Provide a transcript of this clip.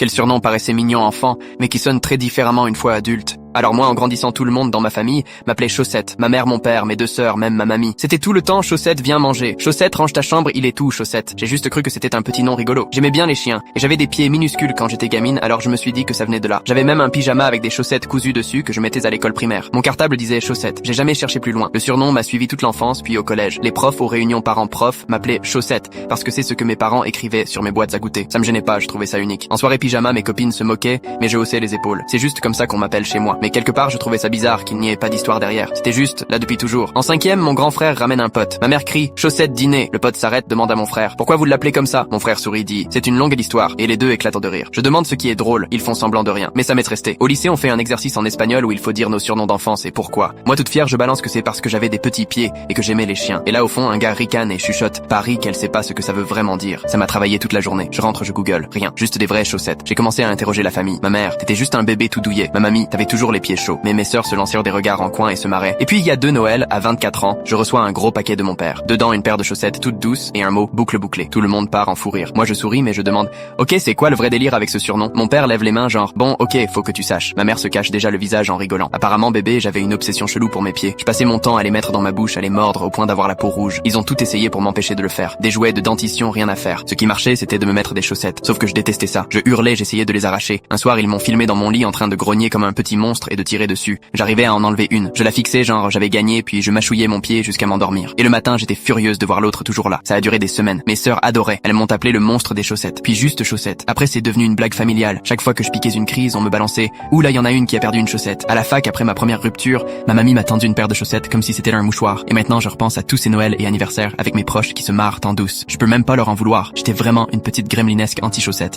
Quel surnom paraissait mignon enfant, mais qui sonne très différemment une fois adulte. Alors moi, en grandissant, tout le monde dans ma famille m'appelait Chaussette. Ma mère, mon père, mes deux sœurs, même ma mamie. C'était tout le temps Chaussette, viens manger. Chaussette, range ta chambre, il est tout, Chaussette. J'ai juste cru que c'était un petit nom rigolo. J'aimais bien les chiens, et j'avais des pieds minuscules quand j'étais gamine, alors je me suis dit que ça venait de là. J'avais même un pyjama avec des chaussettes cousues dessus que je mettais à l'école primaire. Mon cartable disait Chaussette. J'ai jamais cherché plus loin. Le surnom m'a suivi toute l'enfance, puis au collège. Les profs aux réunions parents-profs m'appelaient Chaussette, parce que c'est ce que mes parents écrivaient sur mes boîtes à goûter. Ça me gênait pas, je trouvais ça unique. En soirée pyjama, mes copines se moquaient, mais je haussais les épaules. C'est juste comme ça qu'on m'appelle chez moi. Mais quelque part, je trouvais ça bizarre qu'il n'y ait pas d'histoire derrière. C'était juste, là depuis toujours. En 5e, mon grand frère ramène un pote. Ma mère crie, Chaussette dîner. Le pote s'arrête, demande à mon frère, pourquoi vous l'appelez comme ça? Mon frère sourit, dit, c'est une longue histoire. Et les deux éclatent de rire. Je demande ce qui est drôle. Ils font semblant de rien. Mais ça m'est resté. Au lycée, on fait un exercice en espagnol où il faut dire nos surnoms d'enfance et pourquoi. Moi, toute fière, je balance que c'est parce que j'avais des petits pieds et que j'aimais les chiens. Et là, au fond, un gars ricane et chuchote, Paris, qu'elle sait pas ce que ça veut vraiment dire. Ça m'a travaillé toute la journée. Je rentre, je google. Rien. Juste des vraies chaussettes. J'ai commencé à interroger la famille. Ma mère, t'étais juste un bébé tout douillet. Ma mamie, t'avais toujours les pieds chauds. Mais mes sœurs se lancèrent des regards en coin et se marraient. Et puis il y a 2 Noëls, à 24 ans, je reçois un gros paquet de mon père. Dedans une paire de chaussettes toutes douces et un mot boucle bouclée. Tout le monde part en fou rire. Moi je souris mais je demande, ok c'est quoi le vrai délire avec ce surnom? Mon père lève les mains genre, bon ok faut que tu saches. Ma mère se cache déjà le visage en rigolant. Apparemment bébé j'avais une obsession chelou pour mes pieds. Je passais mon temps à les mettre dans ma bouche, à les mordre au point d'avoir la peau rouge. Ils ont tout essayé pour m'empêcher de le faire. Des jouets de dentition, rien à faire. Ce qui marchait c'était de me mettre des chaussettes. Sauf que je détestais ça. Je hurlais, j'essayais de les arracher. Un soir ils m'ont filmé dans mon lit en train de grogner comme un petit monstre et de tirer dessus. J'arrivais à en enlever une. Je la fixais genre j'avais gagné puis je mâchouillais mon pied jusqu'à m'endormir. Et le matin j'étais furieuse de voir l'autre toujours là. Ça a duré des semaines. Mes sœurs adoraient. Elles m'ont appelé le monstre des chaussettes. Puis juste chaussettes. Après c'est devenu une blague familiale. Chaque fois que je piquais une crise on me balançait, ouh là y en a une qui a perdu une chaussette. À la fac après ma première rupture, ma mamie m'a tendu une paire de chaussettes comme si c'était un mouchoir. Et maintenant je repense à tous ces Noëls et anniversaires avec mes proches qui se marrent en douce. Je peux même pas leur en vouloir. J'étais vraiment une petite gremlinesque anti-chaussettes.